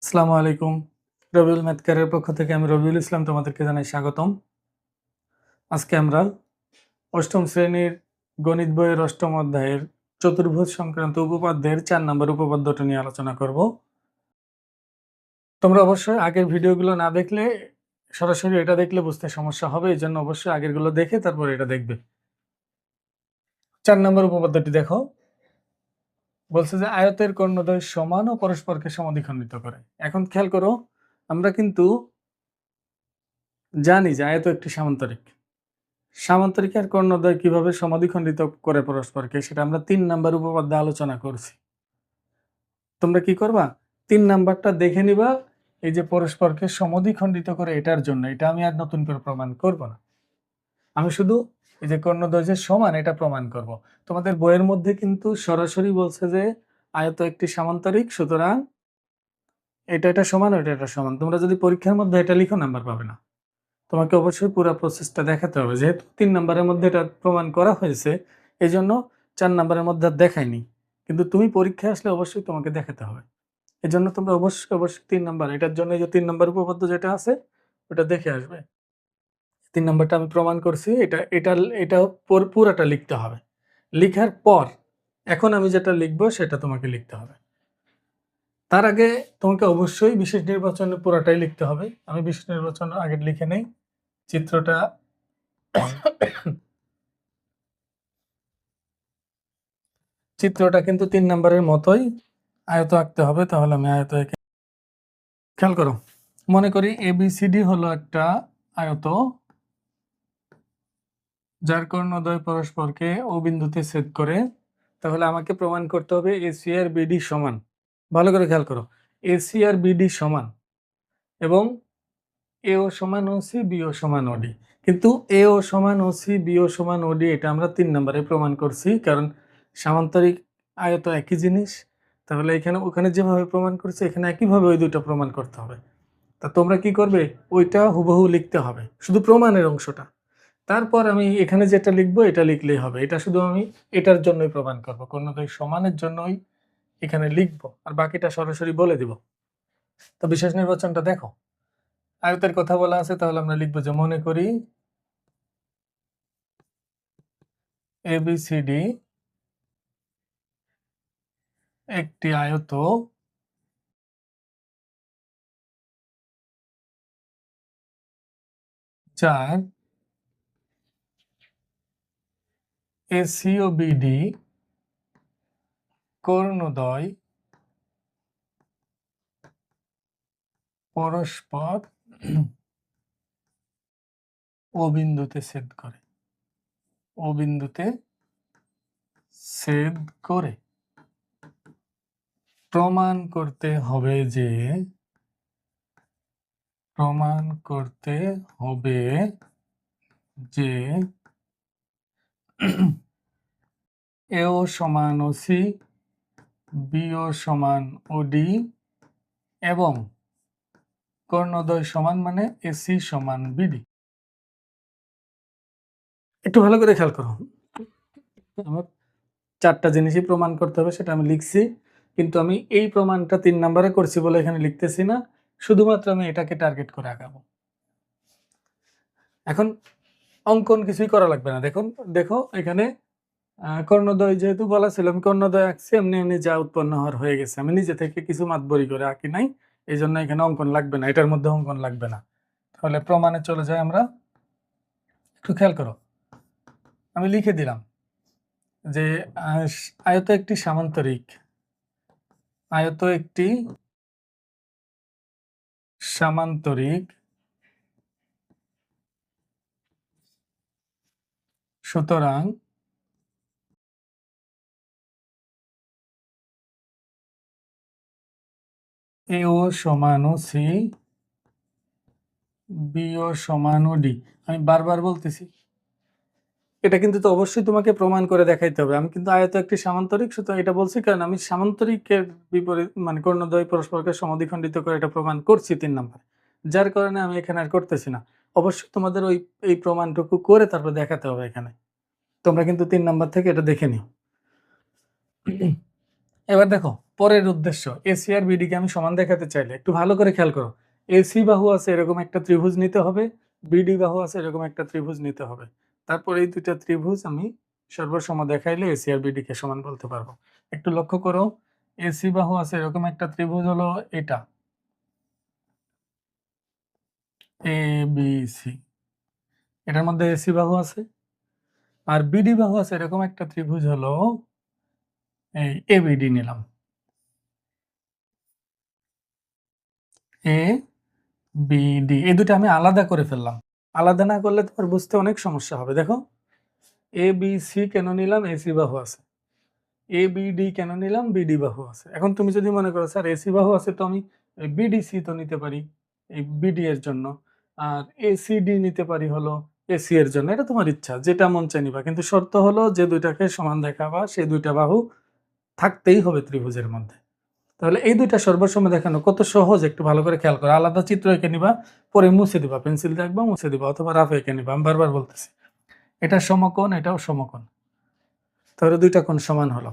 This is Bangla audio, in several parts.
আসসালামু আলাইকুম। রবিউল ম্যাথ ক্যারিয়ার পক্ষ থেকে আমি রবিউল ইসলাম তোমাদেরকে জানাই স্বাগতম। আজকে আমরা ৮ম শ্রেণীর গণিত বইয়ের ৮ম অধ্যায়ের চতুর্ভুজ সংক্রান্ত উপপাদ্যের ৪ নম্বর উপপাদ্যটা নিয়ে আলোচনা করব। তোমরা অবশ্যই আগের ভিডিওগুলো না দেখলে সরাসরি এটা দেখলে বুঝতে সমস্যা হবে। এজন্য অবশ্যই আগেরগুলো দেখে তারপর এটা দেখবে। ৪ নম্বর উপপাদ্যটি দেখো। বলছে যে আয়তের কর্ণদ্বয় সমান ও পরস্পরকে সমদ্বিখণ্ডিত করে। এখন খেয়াল করো, আমরা কিন্তু জানি যে আয়ত একটি সামান্তরিক। সামান্তরিক আর কর্ণদ্বয় কিভাবে সমাদ্বিখণ্ডিত করে পরস্পরকে সেটা আমরা ৩ নাম্বার উপপাদ্যে আলোচনা করছি। তোমরা কি করবা? ৩ নাম্বারটা দেখে নিবা। এই যে পরস্পরকে সমদ্বিখণ্ডিত করে এটার জন্য, এটা আমি আর নতুন করে প্রমাণ করব না। আমি শুধু এই যে কর্ণদ্বয় যে সমান এটা প্রমাণ করব। তোমাদের বইয়ের মধ্যে কিন্তু সরাসরি বলছে যে আয়ত একটি সামান্তরিক, সুতরাং এটা সমান, এটা সমান। তোমরা যদি পরীক্ষার মধ্যে এটা লিখো নাম্বার পাবে না। তোমাকে অবশ্যই পুরো প্রসেসটা দেখাতে হবে। যেহেতু ৩ নাম্বারের মধ্যে এটা প্রমাণ করা হয়েছে, এজন্য ৪ নাম্বারের মধ্যে আর দেখাইনি। কিন্তু তুমি পরীক্ষায় আসলে অবশ্যই তোমাকে দেখাতে হবে। এজন্য তোমরা অবশ্যই ৩ নাম্বার, এটার জন্য এই যে ৩ নাম্বার উপপাদ্য যেটা আছে ওটা দেখে আসবে। ৩ নাম্বারটা আমি প্রমাণ করছি। এটা পুরাটা লিখতে হবে। লিখার পর এখন আমি যেটা লিখবো সেটা তোমাকে লিখতে হবে। তার আগে তোমাকে অবশ্যই বিশেষ নির্বাচনে পুরাটাই লিখতে হবে। আমি বিশেষ নির্বাচন আগে লিখে নেই। চিত্রটা চিত্রটা কিন্তু ৩ নাম্বারের মতোই আয়ত আঁকতে হবে। তাহলে আমি আয়ত এঁকে খেয়াল করো। মনে করি ABCD হলো একটা আয়ত যার কর্ণদ্বয় পরস্পরকে ও বিন্দুতে ছেদ করে। তাহলে আমাকে প্রমাণ করতে হবে AC আর BD সমান। ভালো করে খেয়াল করো, AC আর BD সমান এবং AO সমান OC, BO সমান OD। কিন্তু AO সমান OC, BO সমান OD এটা আমরা ৩ নাম্বারে প্রমাণ করছি, কারণ সামান্তরিক আয়ত একই জিনিস। তাহলে এখানে ওখানে যেভাবে প্রমাণ করছে এখানে একইভাবে ওই দুটো প্রমাণ করতে হবে। তা তোমরা কি করবে? ওইটা হুবহু লিখতে হবে, শুধু প্রমাণের অংশটা। তারপর আমি এখানে যেটা লিখবো এটা লিখলেই হবে। এটা শুধু আমি এটার জন্যই প্রমাণ করবো, কর্ণদ্বয় সমানের জন্যই এখানে লিখবো, আর বাকিটা সরাসরি বলে দিব। তো বিশেষ নির্বাচনটা দেখো, আয়তের কথা বলা আছে, তাহলে আমরা লিখবো যে মনে করি ABCD একটি আয়ত যার AC ও BD কর্ণদ্বয় পরস্পর ও বিন্দুতে ছেদ করে। ও বিন্দুতে ছেদ করে প্রমাণ করতে হবে যে AO সমান OC, BO সমান OD এবং কর্ণদ্বয় সমান মানে AC সমান BD। একটু ভালো করে খেয়াল করো, আমার 4টা জিনিসই প্রমাণ করতে হবে সেটা আমি লিখছি, কিন্তু আমি এই প্রমাণটা ৩ নাম্বারে করছি বলে এখানে লিখতেছি না, শুধুমাত্র আমি এটাকে টার্গেট করে আগাবো। এখন অঙ্কন কিছুই করা লাগবে না। দেখো এখানে কর্ণদ্বয় যেহেতু বলা ছিল, আমি কর্ণদ্বয় আঁকছি, এমনি যা উৎপন্ন হওয়ার হয়ে গেছে। আমি নিজে থেকে কিছু মাতবরি করে আঁকি নাই, এই জন্য এখানে অঙ্কন লাগবে না, এটার মধ্যে অঙ্কন লাগবে না। তাহলে প্রমাণে চলে যাই আমরা। একটু খেয়াল করো, আমি লিখে দিলাম যে আয়ত একটি সামান্তরিক, আয়ত একটি সামান্তরিক, সুতরাং AO সমান OC, BO সমান OD। আমি বারবার বলতেছি, এটা কিন্তু তো অবশ্যই তোমাকে প্রমাণ করে দেখাইতে হবে। আমি কিন্তু আয়ত একটি সামান্তরিক, সুতরাং এটা বলছি কারণ আমি সামান্তরিকের বিপরীত মানে কর্ণদ্বয় পরস্পরকে সমদ্বিখণ্ডিত করে এটা প্রমাণ করছি ৩ নাম্বার, যার কারণে আমি এখানে আর করতেছি না। অবশ্যই তোমাদের এই প্রমাণটুকু করে তারপর দেখাতে হবে এখানে। তোমরা কিন্তু ৩ নাম্বার থেকে এটা দেখে নিও। এবার দেখো পরের উদ্দেশ্য, এসি আর বিডি কে আমি সমান দেখাতে চাইলে একটু ভালো করে খেয়াল করো। এসি বাহু আছে এরকম একটা ত্রিভুজ নিতে হবে, বিডি বাহু আছে এরকম একটা ত্রিভুজ নিতে হবে। তারপর এই দুইটা ত্রিভুজ আমি সর্বসম দেখাইলে এসি আর বিডি কে সমান বলতে পারবো। একটু লক্ষ্য করো, এসি বাহু আছে এরকম একটা ত্রিভুজ হলো এটা এ বি সি, এটার মধ্যে এসি বাহু আছে। আর বিডি বাহু আছে এরকম একটা ত্রিভুজ হলো এই এবিডি নিলাম, এ বিডি। এই দুটো আমি আলাদা করে ফেললাম। আলাদা না করলে তোমার বুঝতে অনেক সমস্যা হবে। দেখো এ বি সি কেন নিলাম, এসি বাহু আছে। এ বিডি কেন নিলাম, বিডি বাহু আছে। এখন তুমি যদি মনে করো স্যার এসি বাহু আছে তো আমি বিডিসি তো নিতে পারি এই বিডি এর জন্য, আর এসিডি নিতে পারি হলো এসি এর জন্য, এটা তোমার ইচ্ছা, যেটা মন চাই নিবা। কিন্তু শর্ত হলো যে দুইটাকে সমান দেখাবা সেই দুইটা বাহু থাকতেই হবে ত্রিভুজের মধ্যে। তাহলে এই দুইটা সর্বসম দেখানো কত সহজ, একটু ভালো করে খেয়াল করো। আলাদা চিত্র এঁকে নিবা, পরে মুছে দিবা, পেন্সিল দিয়ে একবার মুছে দিবা, অথবা রাফ এঁকে নিবা। আমি বারবার বলতেছি এটা সমকোণ, এটাও সমকোণ, তাহলে দুইটা কোণ সমান হলো।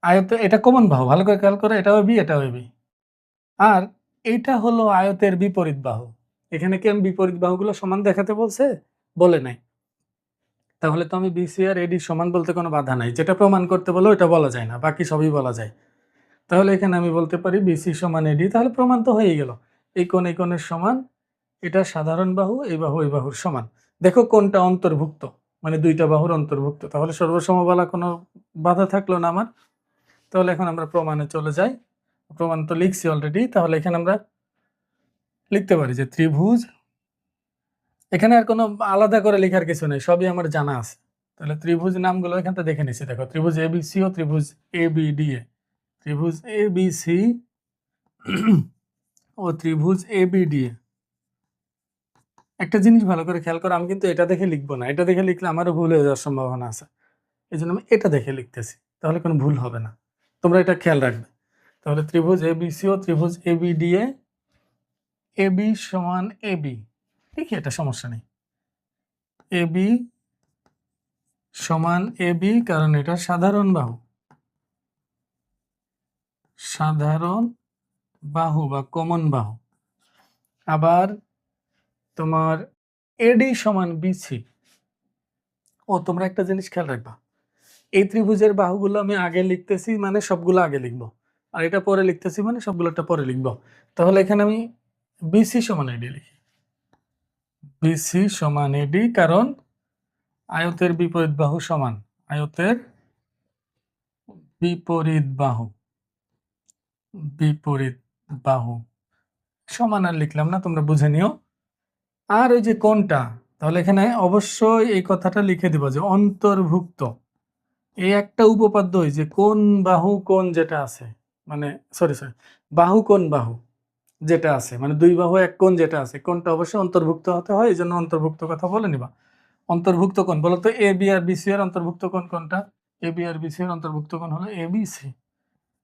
আয়ত এটা কমন বাহু, ভালো করে খেয়াল করো, এটাও বি এটাও বি। আর এইটা হলো আয়তের বিপরীত বাহু। এখানে কি আমি বিপরীত বাহুগুলো সমান দেখাতে বলছে? বলে নাই। তাহলে তো আমি বিসি আর এডি সমান বলতে কোনো বাধা নাই। যেটা প্রমাণ করতে বলো এটা বলা যায় না, বাকি সবই বলা যায়। তাহলে এখানে আমি বলতে পারি বিসি সমান এডি, তাহলে প্রমাণ তো হয়েই গেল। এই কোণের সমান, এটা সাধারণ বাহু, এই বাহু এই বাহুর সমান। দেখো কোনটা অন্তর্ভুক্ত, মানে দুইটা বাহুর অন্তর্ভুক্ত, তাহলে সর্বসম বলা কোনো বাধা থাকলো না আমার। তাহলে এখন আমরা প্রমাণে চলে যাই। প্রমাণ তো লিখছি অলরেডি, তাহলে এখানে আমরা লিখতে পারি যে ত্রিভুজ, এখানে আর কোনো আলাদা করে লেখার কিছু নেই, সবই আমার জানা আছে। তাহলে ত্রিভুজ নামগুলো এখান থেকে দেখে নিচ্ছি। দেখো ত্রিভুজ এবিসি ও ত্রিভুজ এবিডি, ত্রিভুজ এবিসি ও ত্রিভুজ এবিডি। একটা জিনিস ভালো করে খেয়াল করো, আমি কিন্তু এটা দেখে লিখবো না, এটা দেখে লিখলে আমারও ভুল হয়ে যাওয়ার সম্ভাবনা আছে। এই জন্য আমি এটা দেখে লিখতেছি, তাহলে কোনো ভুল হবে না, তোমরা এটা খেয়াল রাখবে। তাহলে ত্রিভুজ এবিসি ও ত্রিভুজ এবিডি, এবি সমান এবি, ঠিক, এটা সমস্যা নেই। এবি সমান এবি, কারণ এটা সাধারণ বাহু, সাধারণ বাহু বা কমন বাহু। আবার তোমার এডি সমান বিসি। ও তোমরা একটা জিনিস খেয়াল রাখবা, এই ত্রিভুজের বাহুগুলো আমি আগে লিখতেছি মানে সবগুলো আগে লিখবো, আর এটা পরে লিখতেছি মানে সবগুলোটা পরে লিখবো। তাহলে এখানে আমি বিসি সমান এডি লিখি, বিসি সমান এডি, কারণ আয়তের বিপরীত বাহু সমান, আয়তের বিপরীত বাহু, বিপরীত বাহু সমান আর লিখলাম না, তোমরা বুঝে নিও। আর ওই যে কোনটা, তাহলে এখানে অবশ্যই এই কথাটা লিখে দিব যে অন্তর্ভুক্ত। এই একটা উপপাদ্য, যে কোন বাহু কোন যেটা আছে, মানে সরি বাহু কোন বাহু যেটা আছে, মানে দুই বাহু এক কোণ যেটা আছে, কোনটা অবশ্যই অন্তর্ভুক্ত হতে হয়। এই জন্য অন্তর্ভুক্ত কথা বলে নিবা। অন্তর্ভুক্ত কোণ বলো তো, এ বি আর বিসি এর অন্তর্ভুক্ত কোণ কোনটা? এ বি আর বিসি এর অন্তর্ভুক্ত কোণ হলো এ বি সি।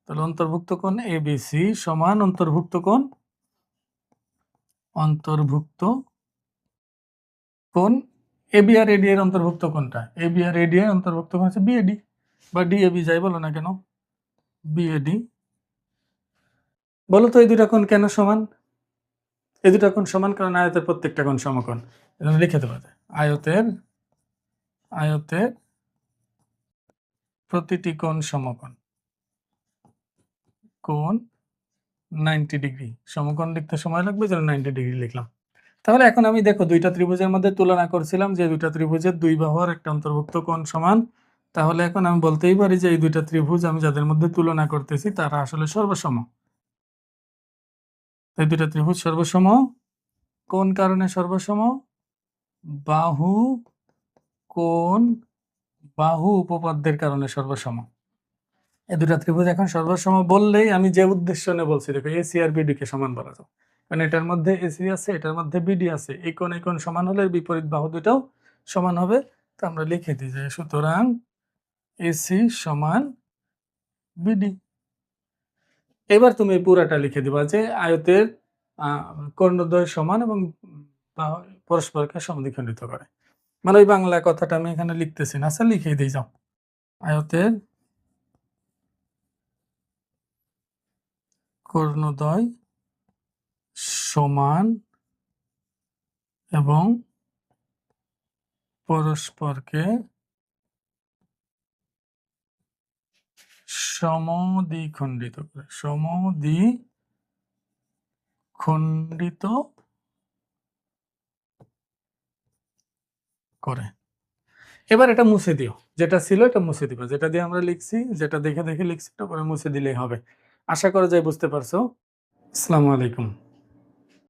তাহলে অন্তর্ভুক্ত কোণ এ বি সি সমান অন্তর্ভুক্ত কোণ, অন্তর্ভুক্ত কোণ এবি আর এডি এর অন্তর্ভুক্ত কোণটা, এবি আর এডি এর অন্তর্ভুক্ত কোণ হচ্ছে বিএডি বা ডিএবি যাই বলো না কেন, বিএডি। বলো তো এই দুটা কোণ কেন সমান? এই দুটা কোণ সমান কারণ আয়তের প্রত্যেকটা কোণ সমকোণ। এজন্য লিখে দেওয়া যায় আয়তের, আয়তের প্রতিটি কোণ সমকোণ, কোণ 90 ডিগ্রি। সমকোণ লিখতে সময় লাগবে, যেন 90 ডিগ্রি লিখলাম। তাহলে এখন আমি দেখো দুইটা ত্রিভুজের মধ্যে তুলনা করছিলাম যে দুইটা ত্রিভুজের দুই বাহুর একটা অন্তর্ভুক্ত কোণ সমান। তাহলে এখন আমি বলতেই পারি যে এই দুইটা ত্রিভুজ আমি যাদের মধ্যে তুলনা করতেছি তারা আসলে সর্বসম। এই দুইটা ত্রিভুজ সর্বসম, কোন কারণে সর্বসম? বাহু কোণ বাহু উপপাদ্যের কারণে সর্বসম। এই দুটা ত্রিভুজ এখন সর্বসম বললেই আমি যে উদ্দেশ্য নিয়ে বলছি, দেখো এসি আর বিডি কে সমান বলা যায়, কারণ এটার মধ্যে এসি আছে এটার মধ্যে বিডি আছে, এই কোণ সমান হলে বিপরীত বাহু দুটাও সমান হবে। তো আমরা লিখে দিই যে সুতরাং এসি সমান বিডি। এবার তুমি পুরাটা লিখে দিবা যে আয়তের কর্ণদ্বয় সমান এবং পরস্পরকে সমদ্বিখণ্ডিত করে। মানে ওই বাংলা কথাটা আমি এখানে লিখতেছি না, আচ্ছা লিখে দিই যাও। আয়তের কর্ণদ্বয় সমান এবং পরস্পরকে সমদ্বিখণ্ডিত করে, সমদ্বিখণ্ডিত করে। এবার এটা মুছে দিও, যেটা ছিল এটা মুছে দিবা, যেটা দিয়ে আমরা লিখছি, যেটা দেখে দেখে লিখছি এটা পরে মুছে দিলেই হবে। আশা করা যায় বুঝতে পারছো। আসসালামু আলাইকুম।